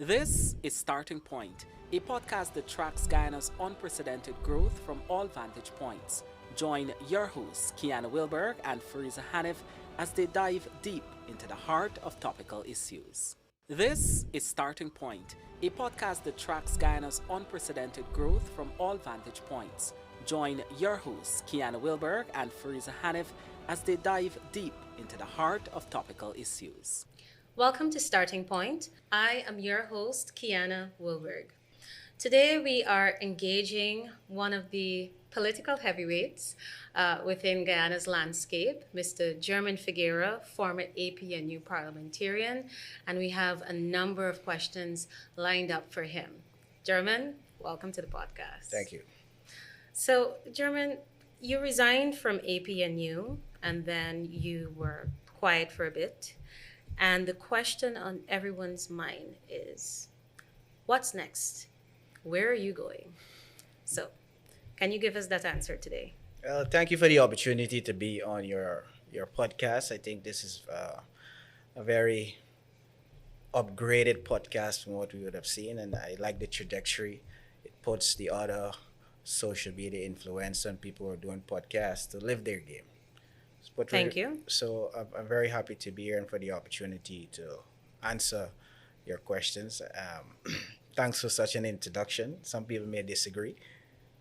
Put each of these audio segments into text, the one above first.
This is Starting Point, a podcast that tracks Guyana's unprecedented growth from all vantage points. Join your hosts, Kiana Wilberg and Fariza Hanif, as they dive deep into the heart of topical issues. This is Starting Point, a podcast that tracks Guyana's unprecedented growth from all vantage points. Join your hosts, Kiana Wilberg and Fariza Hanif, as they dive deep into the heart of topical issues. Welcome to Starting Point. I am your host, Kiana Wilberg. Today we are engaging one of the political heavyweights within Guyana's landscape, Mr. Jermain Figueira, former APNU Parliamentarian, and we have a number of questions lined up for him. Jermain, welcome to the podcast. Thank you. So, Jermain, you resigned from APNU and then you were quiet for a bit. And the question on everyone's mind is, what's next? Where are you going? So, can you give us that answer today? Thank you for the opportunity to be on your podcast. I think this is a very upgraded podcast from what we would have seen, and I like the trajectory. It puts the other social media influencers and people who are doing podcasts to live their game. Thank you. So I'm very happy to be here and for the opportunity to answer your questions. Thanks for such an introduction. Some people may disagree,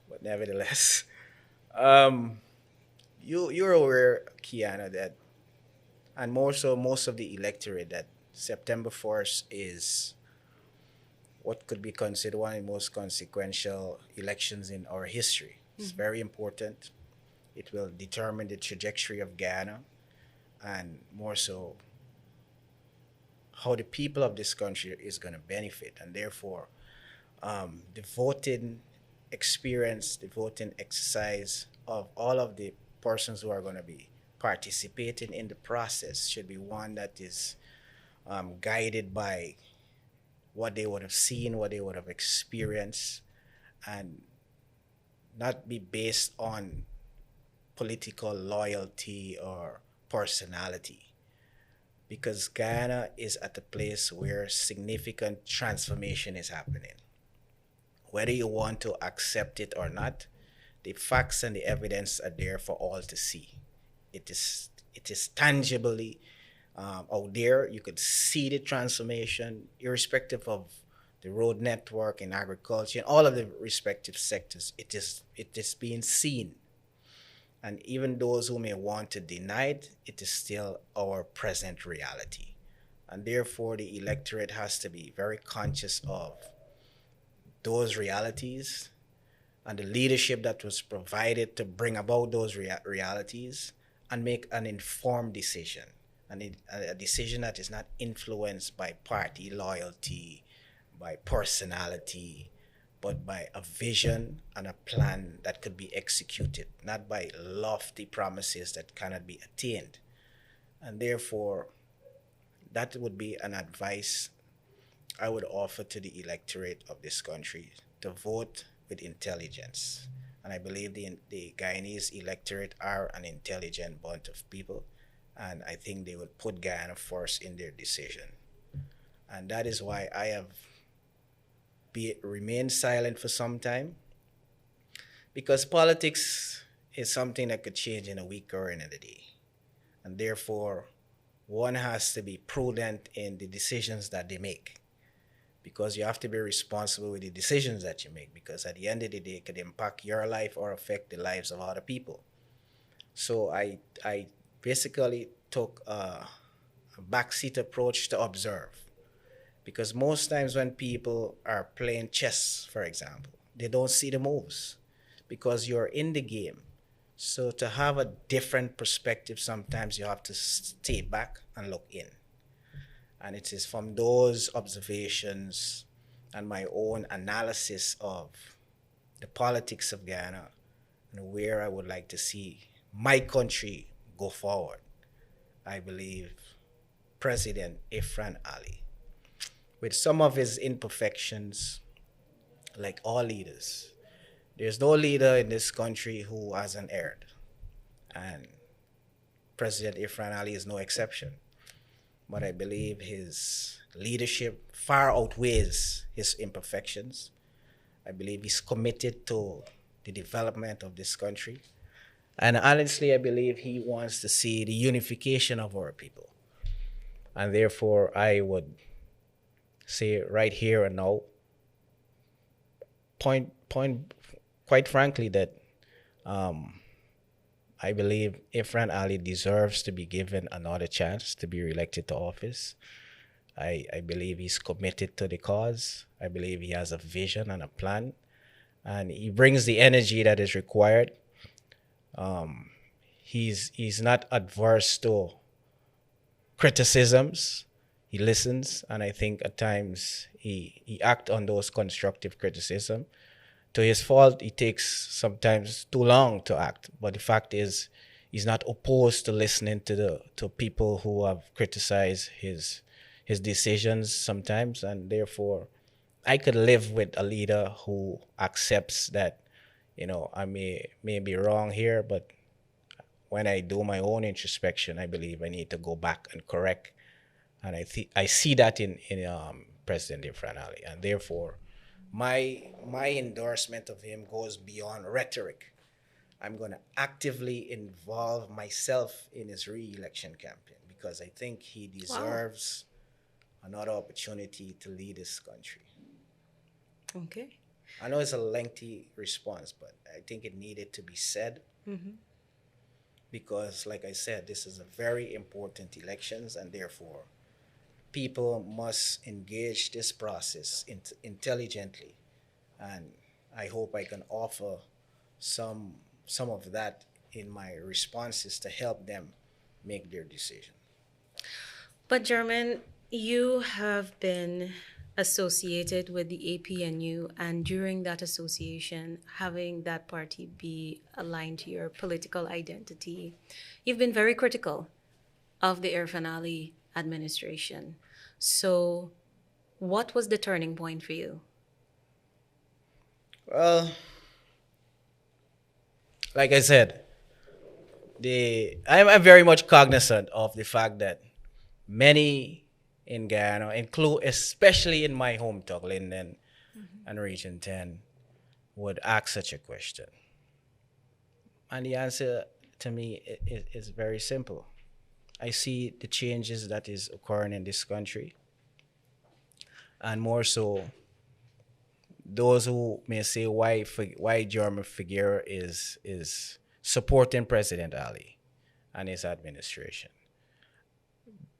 but nevertheless, you're aware, Kiana, that, and more so most of the electorate, that September 1st is what could be considered one of the most consequential elections in our history. It's very important. It will determine the trajectory of Guyana, and more so how the people of this country is going to benefit. And therefore, the voting experience, the voting exercise of all of the persons who are going to be participating in the process should be one that is guided by what they would have seen, what they would have experienced, and not be based on political loyalty or personality, because Guyana is at a place where significant transformation is happening. Whether you want to accept it or not, the facts and the evidence are there for all to see. It is tangibly out there. You could see the transformation, irrespective of the road network and agriculture and all of the respective sectors. It is being seen. And even those who may want to deny it, it is still our present reality. And therefore, the electorate has to be very conscious of those realities and the leadership that was provided to bring about those realities and make an informed decision. And a decision that is not influenced by party loyalty, by personality, but by a vision and a plan that could be executed, not by lofty promises that cannot be attained. And therefore, that would be an advice I would offer to the electorate of this country, to vote with intelligence. And I believe the Guyanese electorate are an intelligent bunch of people, and I think they would put Guyana first in their decision. And that is why I have remain silent for some time, because politics is something that could change in a week or in a day, and therefore one has to be prudent in the decisions that they make, because you have to be responsible with the decisions that you make, because at the end of the day it could impact your life or affect the lives of other people. So I basically took a backseat approach to observe. Because most times when people are playing chess, for example, they don't see the moves because you're in the game. So to have a different perspective, sometimes you have to stay back and look in. And it is from those observations and my own analysis of the politics of Guyana and where I would like to see my country go forward, I believe President Irfaan Ali, with some of his imperfections, like all leaders. There's no leader in this country who hasn't erred. And President Irfaan Ali is no exception. but I believe his leadership far outweighs his imperfections. I believe he's committed to the development of this country. And honestly, I believe he wants to see the unification of our people. And therefore, I would say right here and now, point quite frankly, that I believe Irfaan Ali deserves to be given another chance to be reelected to office. I believe he's committed to the cause. I believe he has a vision and a plan, and he brings the energy that is required. He's not adverse to criticisms. He listens, and I think at times he acts on those constructive criticism. To his fault, it takes sometimes too long to act. But the fact is, he's not opposed to listening to people who have criticized his decisions sometimes, and therefore, I could live with a leader who accepts that, I may be wrong here, but when I do my own introspection, I believe I need to go back and correct, and I see that in President Irfaan Ali, and therefore, my endorsement of him goes beyond rhetoric. I'm going to actively involve myself in his re-election campaign because I think he deserves another opportunity to lead this country. Okay. I know it's a lengthy response, but I think it needed to be said because, like I said, this is a very important elections, and therefore people must engage this process intelligently, and I hope I can offer some of that in my responses to help them make their decision. But Jermain, you have been associated with the APNU, and during that association, having that party be aligned to your political identity, you've been very critical of the Irfaan Ali administration. So what was the turning point for you? Well, like I said, I'm very much cognizant of the fact that many in Guyana, especially in my hometown, Linden and Region 10, would ask such a question. And the answer to me is very simple. I see the changes that is occurring in this country, and more so, those who may say why Jermain Figueira is supporting President Ali and his administration,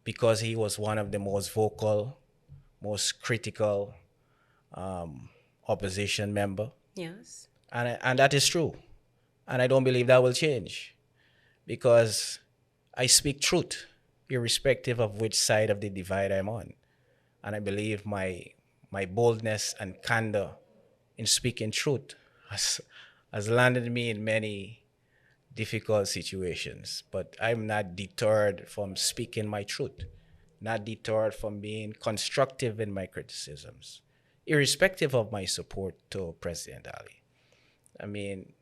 because he was one of the most vocal, most critical opposition member. Yes. And that is true. And I don't believe that will change, because I speak truth, irrespective of which side of the divide I'm on. And I believe my boldness and candor in speaking truth has landed me in many difficult situations. But I'm not deterred from speaking my truth, not deterred from being constructive in my criticisms, irrespective of my support to President Ali. I mean,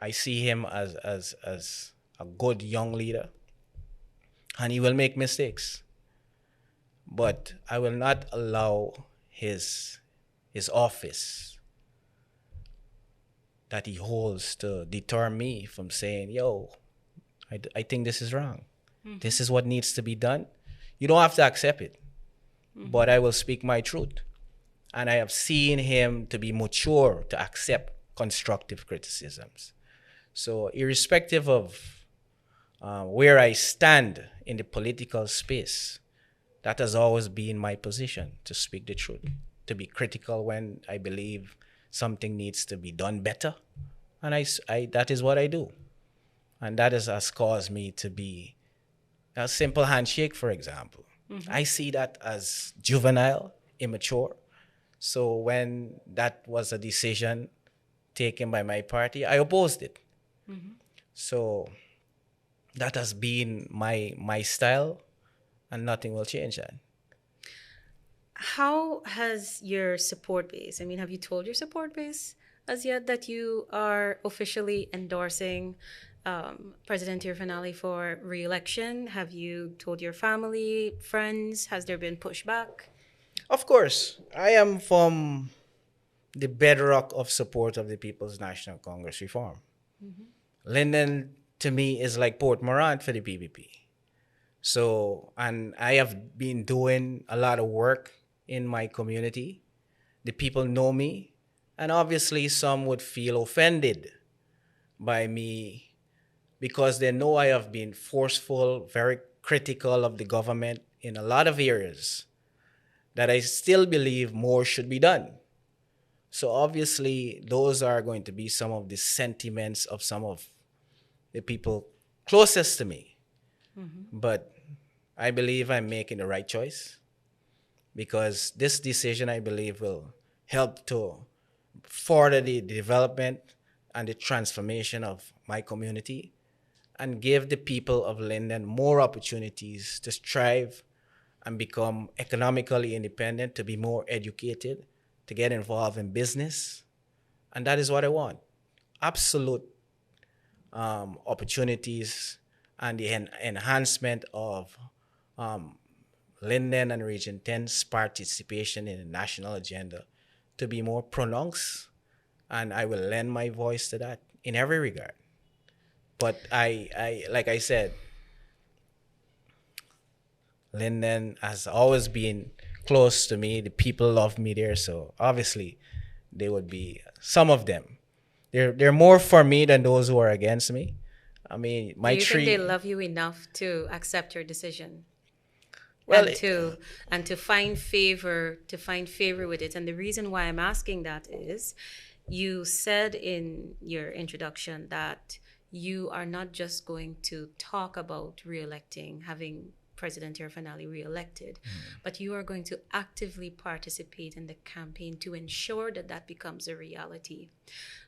I see him as a good young leader, and he will make mistakes. But I will not allow his office that he holds to deter me from saying, yo, I think this is wrong. This is what needs to be done. You don't have to accept it, but I will speak my truth. And I have seen him to be mature to accept constructive criticisms. So irrespective of where I stand in the political space, that has always been my position, to speak the truth, to be critical when I believe something needs to be done better. And I that is what I do. And that has caused me to be a simple handshake, for example. I see that as juvenile, immature. So when that was a decision taken by my party, I opposed it. So that has been my style, and nothing will change that. How has your support base, I mean, have you told your support base as yet that you are officially endorsing President Irfaan Ali for re-election? Have you told your family, friends? Has there been pushback? Of course, I am from the bedrock of support of the People's National Congress reform. Linden, to me, is like Port Morant for the PPP. So, and I have been doing a lot of work in my community. The people know me, and obviously some would feel offended by me because they know I have been forceful, very critical of the government in a lot of areas that I still believe more should be done. So obviously those are going to be some of the sentiments of some of the people closest to me. But I believe I'm making the right choice because this decision, I believe, will help to further the development and the transformation of my community and give the people of Linden more opportunities to strive and become economically independent, to be more educated, to get involved in business. And that is what I want. Absolute opportunities and the enhancement of Linden and Region 10's participation in the national agenda to be more pronounced, and I will lend my voice to that in every regard. But I like I said, Linden has always been close to me. The people love me there, so obviously they would be, some of them, they're more for me than those who are against me. I mean, my Do you tree. think they love you enough to accept your decision? Well, and to find favor with it. And the reason why I'm asking that is you said in your introduction that you are not just going to talk about re-electing, having President Irfaan Ali re-elected, but you are going to actively participate in the campaign to ensure that that becomes a reality.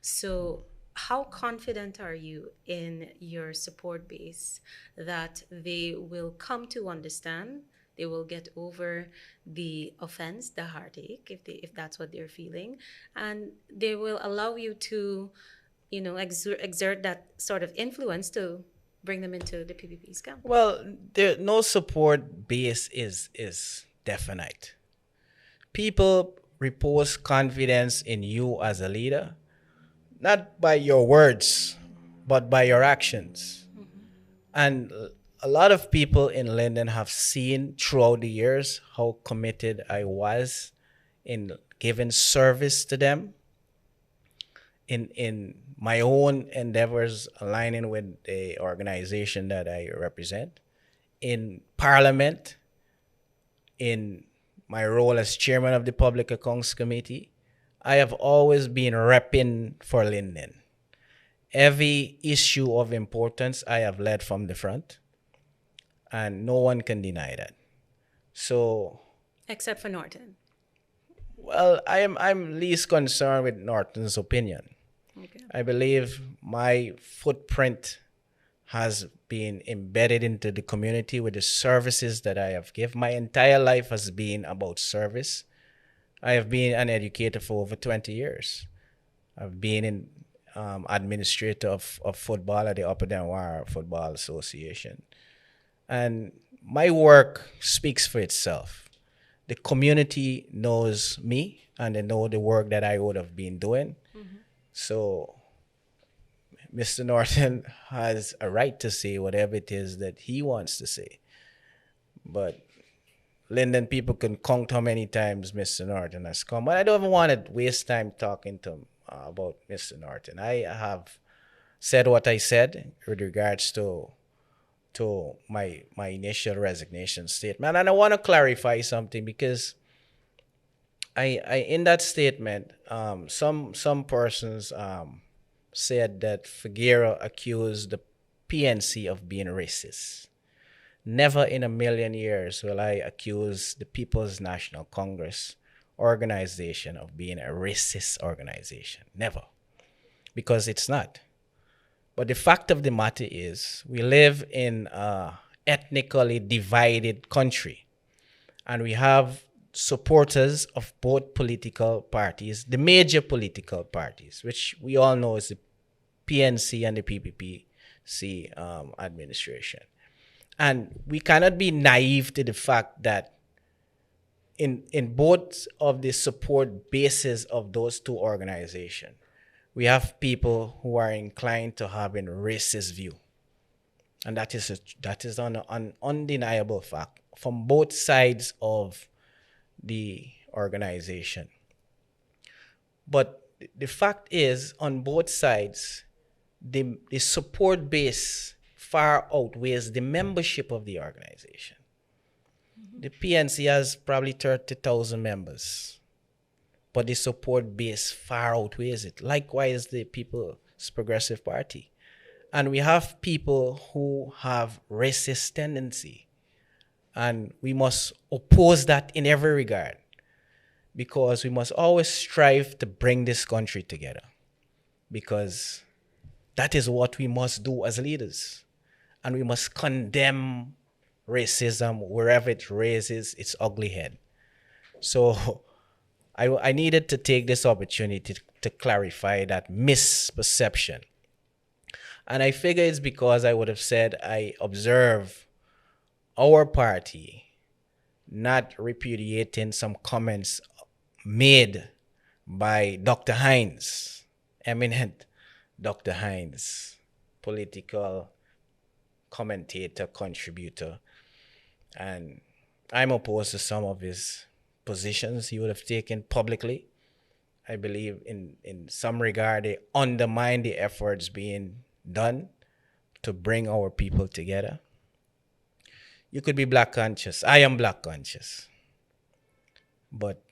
So how confident are you in your support base that they will come to understand, they will get over the offense, the heartache, if that's what they're feeling, and they will allow you to, exert that sort of influence to bring them into the PPP's camp? Well, there no support base is definite. People repose confidence in you as a leader, not by your words, but by your actions. And a lot of people in Linden have seen throughout the years how committed I was in giving service to them in my own endeavors aligning with the organization that I represent, in Parliament, in my role as chairman of the Public Accounts Committee. I have always been repping for Linden. Every issue of importance I have led from the front, and no one can deny that. So, except for Norton. well, I'm least concerned with Norton's opinion. Okay. I believe my footprint has been embedded into the community with the services that I have given. My entire life has been about service. I have been an educator for over 20 years. I've been in administrator of football at the Upper Denwar Football Association. And my work speaks for itself. The community knows me and they know the work that I would have been doing. So Mr. Norton has a right to say whatever it is that he wants to say. But Linden people can count how many times Mr. Norton has come. But I don't even want to waste time talking to him about Mr. Norton. I have said what I said with regards to my initial resignation statement. And I want to clarify something because I in that statement, some persons said that Figueira accused the PNC of being racist. Never in a million years will I accuse the People's National Congress organization of being a racist organization. Never. Because it's not. But the fact of the matter is we live in an ethnically divided country. And we have supporters of both political parties, the major political parties, which we all know is the PNC and the PPP, administration. And we cannot be naive to the fact that in both of the support bases of those two organizations, we have people who are inclined to have a racist view. And that is an undeniable fact from both sides of the organization. But the fact is, on both sides, the support base far outweighs the membership of the organization. The PNC has probably 30,000 members, but the support base far outweighs it. Likewise, the People's Progressive Party. And we have people who have racist tendency, and we must oppose that in every regard, because we must always strive to bring this country together, because that is what we must do as leaders. And we must condemn racism wherever it raises its ugly head. So I needed to take this opportunity to clarify that misperception. And I figure it's because I would have said I observe our party not repudiating some comments made by Dr. Hines, eminent Dr. Hines, political commentator, contributor. And I'm opposed to some of his positions he would have taken publicly. I believe in some regard they undermine the efforts being done to bring our people together. You could be black conscious. I am black conscious. But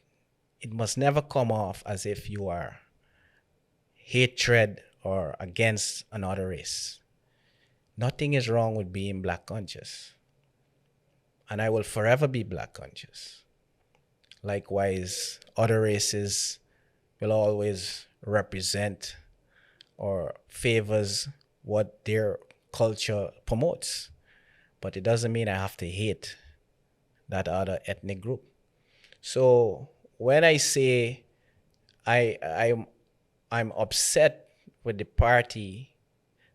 it must never come off as if you are hatred or against another race. Nothing is wrong with being black conscious. And I will forever be black conscious. Likewise, other races will always represent or favors what their culture promotes. But it doesn't mean I have to hate that other ethnic group. So when I say I'm upset with the party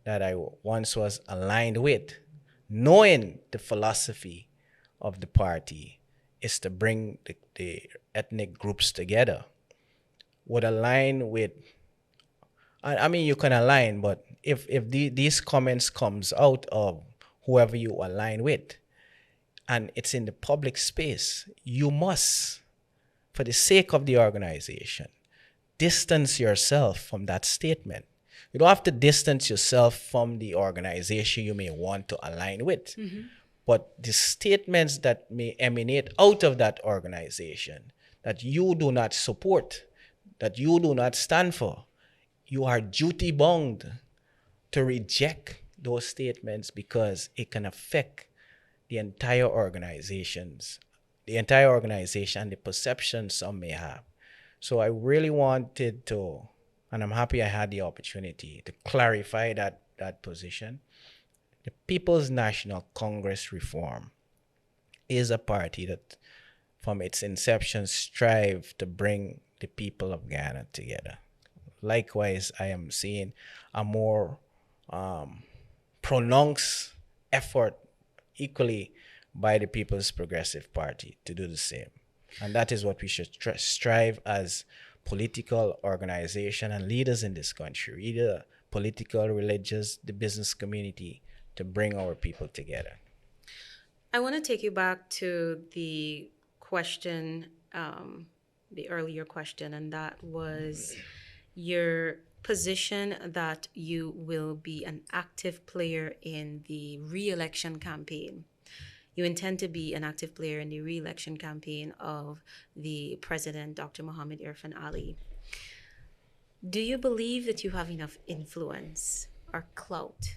that I once was aligned with, knowing the philosophy of the party is to bring the ethnic groups together, would align with, I mean, you can align, but if these comments comes out of whoever you align with, and it's in the public space, you must, for the sake of the organization, distance yourself from that statement. You don't have to distance yourself from the organization you may want to align with. Mm-hmm. But the statements that may emanate out of that organization that you do not support, that you do not stand for, you are duty bound to reject those statements because it can affect the entire organization and the perception some may have. So I really wanted to, and I'm happy I had the opportunity to clarify that position. The People's National Congress Reform is a party that from its inception strive to bring the people of Guyana together. Likewise, I am seeing a more pronounced effort equally by the People's Progressive Party to do the same. And that is what we should strive as political organization and leaders in this country, either political, religious, the business community, to bring our people together. I want to take you back to the question, the earlier question, and that was your position that you will be an active player in the re-election campaign. You intend to be an active player in the re-election campaign of the President, Dr. Mohamed Irfaan Ali. Do you believe that you have enough influence or clout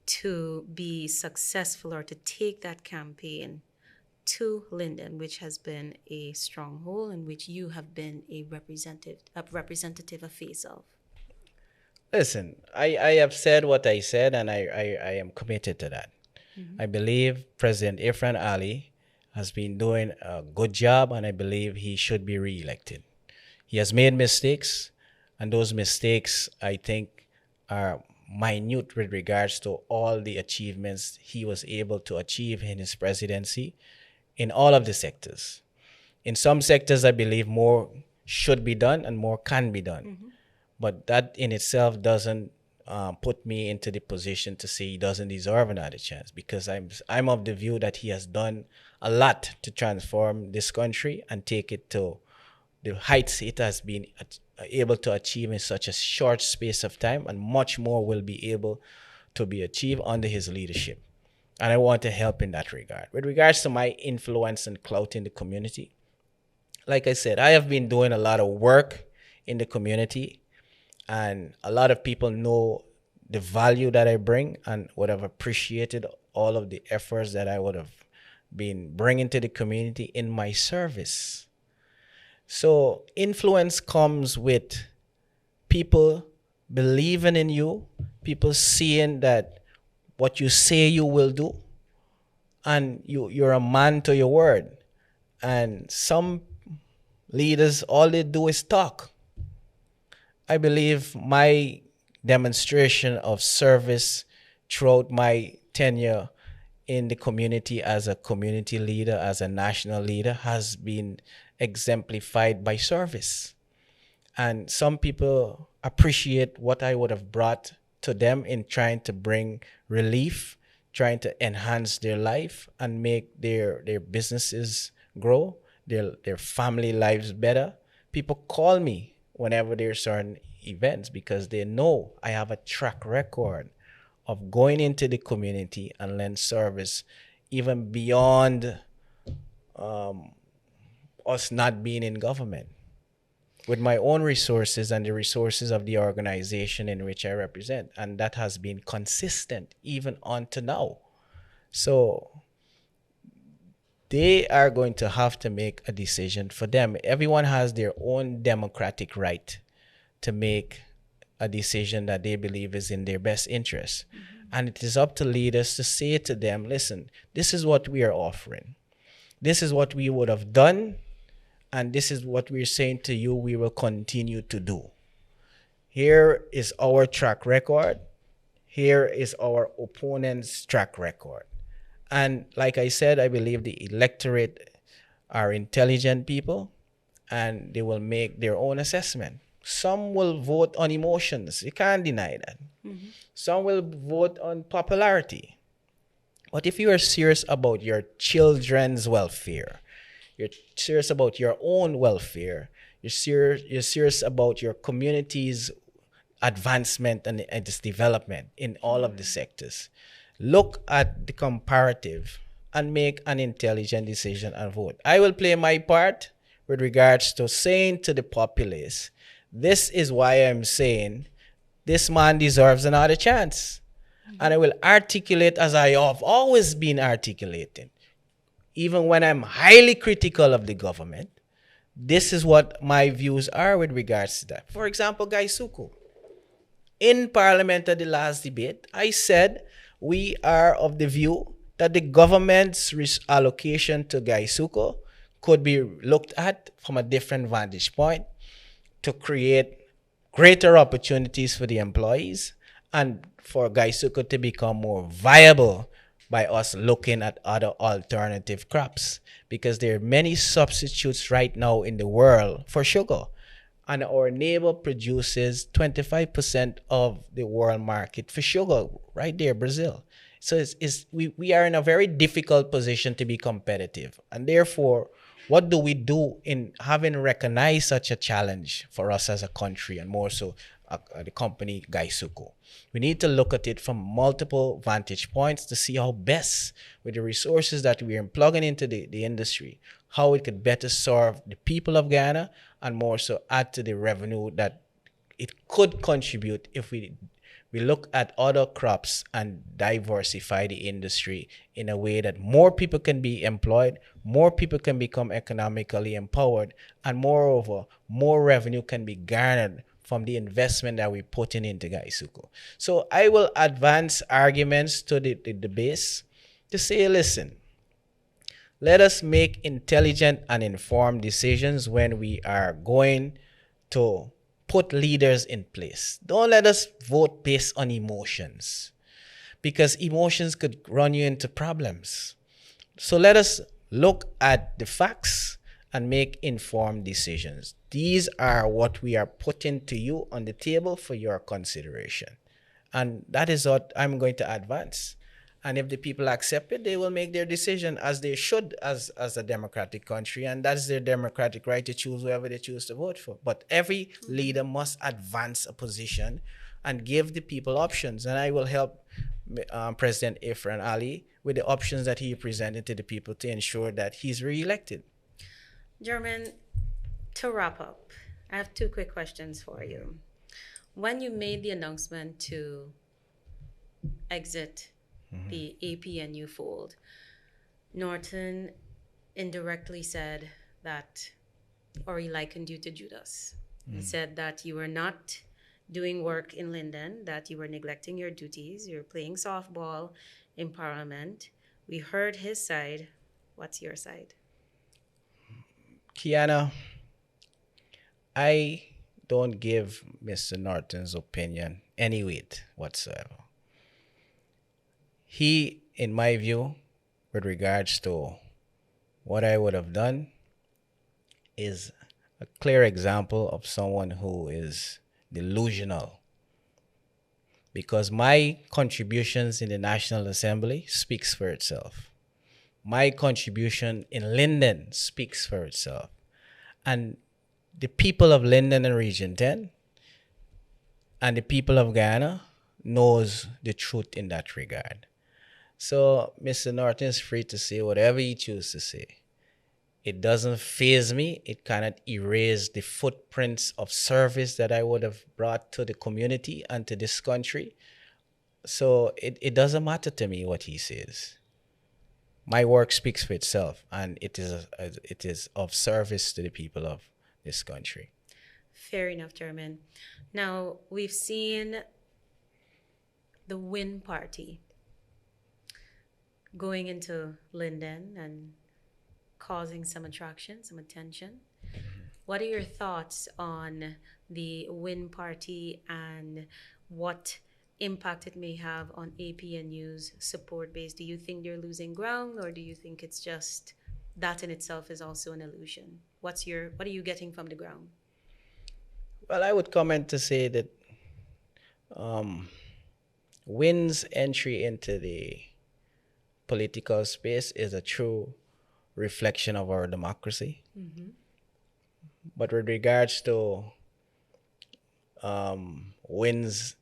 to be successful or to take that campaign to Linden, which has been a stronghold and which you have been a representative, a face of? Listen, I have said what I said, and I am committed to that. Mm-hmm. I believe President Irfaan Ali has been doing a good job, and I believe he should be re-elected. He has made mistakes, and those mistakes, I think, are minute with regards to all the achievements he was able to achieve in his presidency in all of the sectors. In some sectors, I believe more should be done and more can be done. Mm-hmm. But that in itself doesn't put me into the position to say he doesn't deserve another chance, because I'm of the view that he has done a lot to transform this country and take it to the heights it has been able to achieve in such a short space of time, and much more will be able to be achieved under his leadership. And I want to help in that regard. With regards to my influence and clout in the community, like I said, I have been doing a lot of work in the community, and a lot of people know the value that I bring and would have appreciated all of the efforts that I would have been bringing to the community in my service. So influence comes with people believing in you, people seeing that what you say you will do, and you're a man to your word. And some leaders, all they do is talk. I believe my demonstration of service throughout my tenure in the community as a community leader, as a national leader, has been exemplified by service. And some people appreciate what I would have brought to them in trying to bring relief, trying to enhance their life and make their businesses grow, their family lives better. People call me whenever there's certain events because they know I have a track record of going into the community and lend service even beyond us not being in government, with my own resources and the resources of the organization in which I represent. And that has been consistent even on to now. So they are going to have to make a decision for them. Everyone has their own democratic right to make a decision that they believe is in their best interest. Mm-hmm. And it is up to leaders to say to them, listen, this is what we are offering. This is what we would have done. And this is what we're saying to you we will continue to do. Here is our track record. Here is our opponent's track record. And like I said, I believe the electorate are intelligent people and they will make their own assessment. Some will vote on emotions. You can't deny that. Mm-hmm. Some will vote on popularity. But if you are serious about your children's welfare, you're serious about your own welfare, you're serious about your community's advancement and its development in all of the sectors, look at the comparative and make an intelligent decision and vote. I will play my part with regards to saying to the populace, this is why I'm saying this man deserves another chance. Mm-hmm. And I will articulate as I have always been articulating. Even when I'm highly critical of the government, this is what my views are with regards to that. For example, Guy Suko. In Parliament at the last debate, I said we are of the view that the government's allocation to Guy Suko could be looked at from a different vantage point to create greater opportunities for the employees and for Guy Suko to become more viable by us looking at other alternative crops, because there are many substitutes right now in the world for sugar. And our neighbor produces 25% of the world market for sugar, right there, Brazil. So we are in a very difficult position to be competitive. And therefore, what do we do in having recognized such a challenge for us as a country, and more so the company Guy Suko? We need to look at it from multiple vantage points to see how best, with the resources that we are plugging into the industry, how it could better serve the people of Guyana and more so add to the revenue that it could contribute if we look at other crops and diversify the industry in a way that more people can be employed, more people can become economically empowered, and moreover, more revenue can be garnered from the investment that we're putting into Guy Suko. So I will advance arguments to the base to say, listen, let us make intelligent and informed decisions when we are going to put leaders in place. Don't let us vote based on emotions, because emotions could run you into problems. So let us look at the facts and make informed decisions. These are what we are putting to you on the table for your consideration. And that is what I'm going to advance. And if the people accept it, they will make their decision as they should as a democratic country. And that's their democratic right to choose whoever they choose to vote for. But every leader must advance a position and give the people options. And I will help President Irfaan Ali with the options that he presented to the people to ensure that he's re-elected. Jermain, to wrap up, I have two quick questions for you. When you made the announcement to exit the APNU fold, Norton indirectly said that, or he likened you to Judas. He said that you were not doing work in Linden, that you were neglecting your duties, you're playing softball in Parliament. We heard his side. What's your side? Guyana, I don't give Mr. Norton's opinion any weight whatsoever. He, in my view, with regards to what I would have done, is a clear example of someone who is delusional. Because my contributions in the National Assembly speaks for itself. My contribution in Linden speaks for itself. And the people of Linden and Region 10 and the people of Guyana knows the truth in that regard. So Mr. Norton is free to say whatever he chooses to say. It doesn't faze me. It cannot erase the footprints of service that I would have brought to the community and to this country. So it doesn't matter to me what he says. My work speaks for itself, and it is of service to the people of this country. Fair enough, Jermain. Now, we've seen the Win Party going into Linden and causing some attraction, some attention. What are your thoughts on the Win Party and what impact it may have on APNU's support base? Do you think they're losing ground, or do you think it's just that in itself is also an illusion? What are you getting from the ground? Well, I would comment to say that Win's entry into the political space is a true reflection of our democracy. But with regards to Win's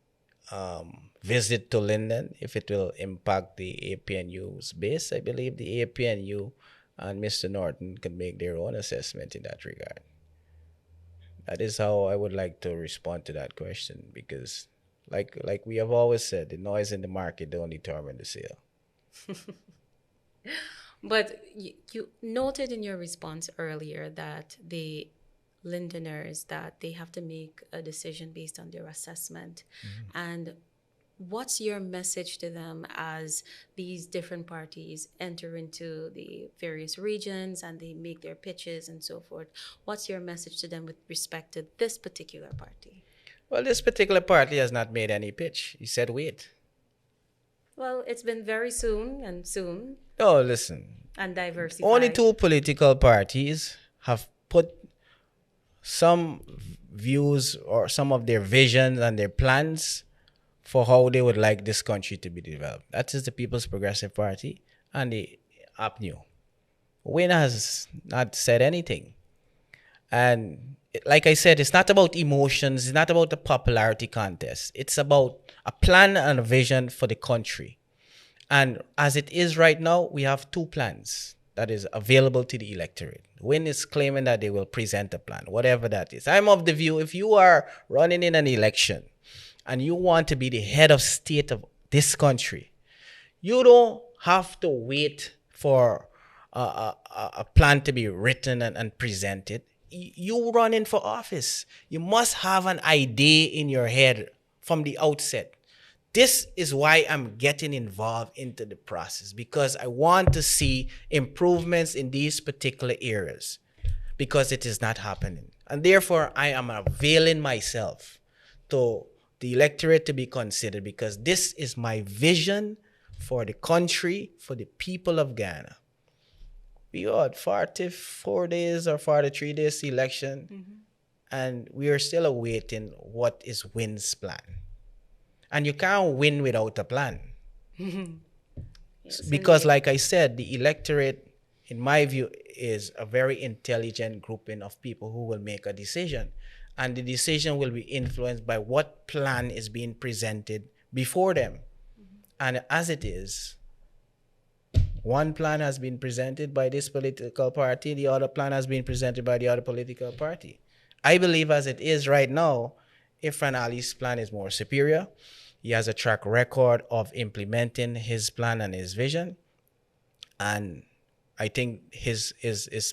visit to Linden, if it will impact the APNU's base, I believe the APNU and Mr. Norton can make their own assessment in that regard. That is how I would like to respond to that question, because like we have always said, the noise in the market don't determine the sale. But you noted in your response earlier that the Lindeners, that they have to make a decision based on their assessment. And what's your message to them as these different parties enter into the various regions and they make their pitches and so forth? What's your message to them with respect to this particular party? Well, this particular party has not made any pitch. He said wait. Well, it's been very soon and soon. No, listen. And diversified. Only two political parties have put some views or some of their visions and their plans for how they would like this country to be developed. That is the People's Progressive Party and the APNU. Win has not said anything. And like I said, it's not about emotions. It's not about the popularity contest. It's about a plan and a vision for the country. And as it is right now, we have two plans that is available to the electorate. Win is claiming that they will present a plan, whatever that is. I'm of the view, if you are running in an election and you want to be the head of state of this country, you don't have to wait for a plan to be written and presented. You run in for office. You must have an idea in your head from the outset. This is why I'm getting involved into the process, because I want to see improvements in these particular areas, because it is not happening. And therefore, I am availing myself to the electorate to be considered, because this is my vision for the country, for the people of Guyana. We are 44 days or 43 days election, and we are still awaiting what is WIN's plan. And you can't win without a plan. Yes, Because indeed. like I said, the electorate, in my view, is a very intelligent grouping of people who will make a decision. And the decision will be influenced by what plan is being presented before them. And as it is, one plan has been presented by this political party, the other plan has been presented by the other political party. I believe as it is right now, Irfaan Ali's plan is more superior. He has a track record of implementing his plan and his vision. And I think his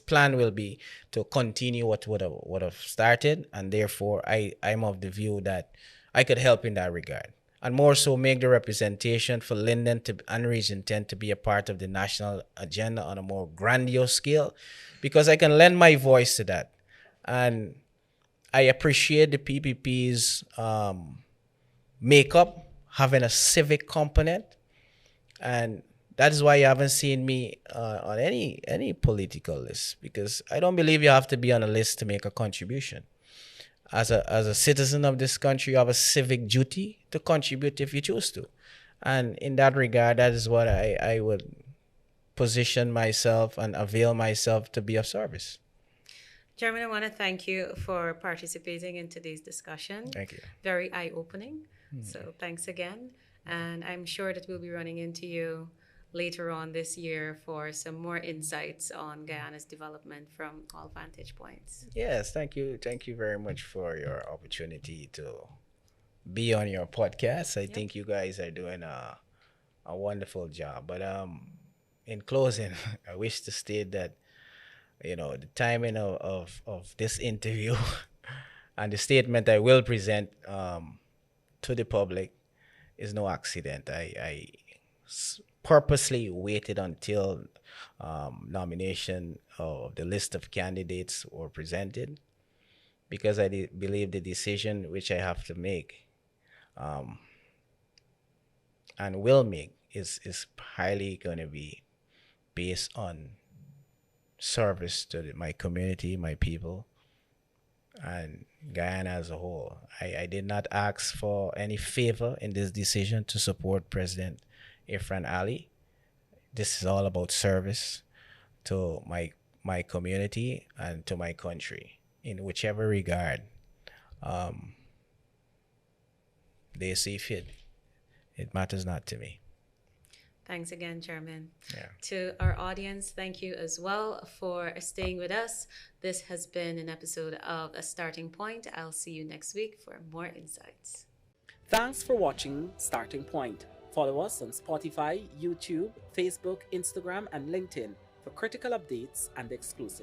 plan will be to continue what would have started. And therefore, I'm of the view that I could help in that regard. And more so make the representation for Linden and Region 10 to be a part of the national agenda on a more grandiose scale, because I can lend my voice to that. And I appreciate the PPP's makeup having a civic component, and that is why you haven't seen me on any political list, because I don't believe you have to be on a list to make a contribution. As a citizen of this country, you have a civic duty to contribute if you choose to. And in that regard, that is what I would position myself and avail myself to be of service. Jermain, I want to thank you for participating in today's discussion. Thank you. Very eye-opening. So thanks again. And I'm sure that we'll be running into you later on this year for some more insights on Guyana's development from all vantage points. Yes, thank you. Thank you very much for your opportunity to be on your podcast. I think you guys are doing a wonderful job. But in closing, I wish to state that, the timing of this interview and the statement I will present to the public is no accident. I purposely waited until nomination of the list of candidates were presented, because I believe the decision which I have to make and will make is highly going to be based on service to my community, my people, and Guyana as a whole. I did not ask for any favor in this decision to support President Irfaan Ali. This is all about service to my community and to my country in whichever regard they see fit. It matters not to me. Thanks again, Jermain. Yeah. To our audience, thank you as well for staying with us. This has been an episode of A Starting Point. I'll see you next week for more insights. Thanks for watching Starting Point. Follow us on Spotify, YouTube, Facebook, Instagram, and LinkedIn for critical updates and exclusives.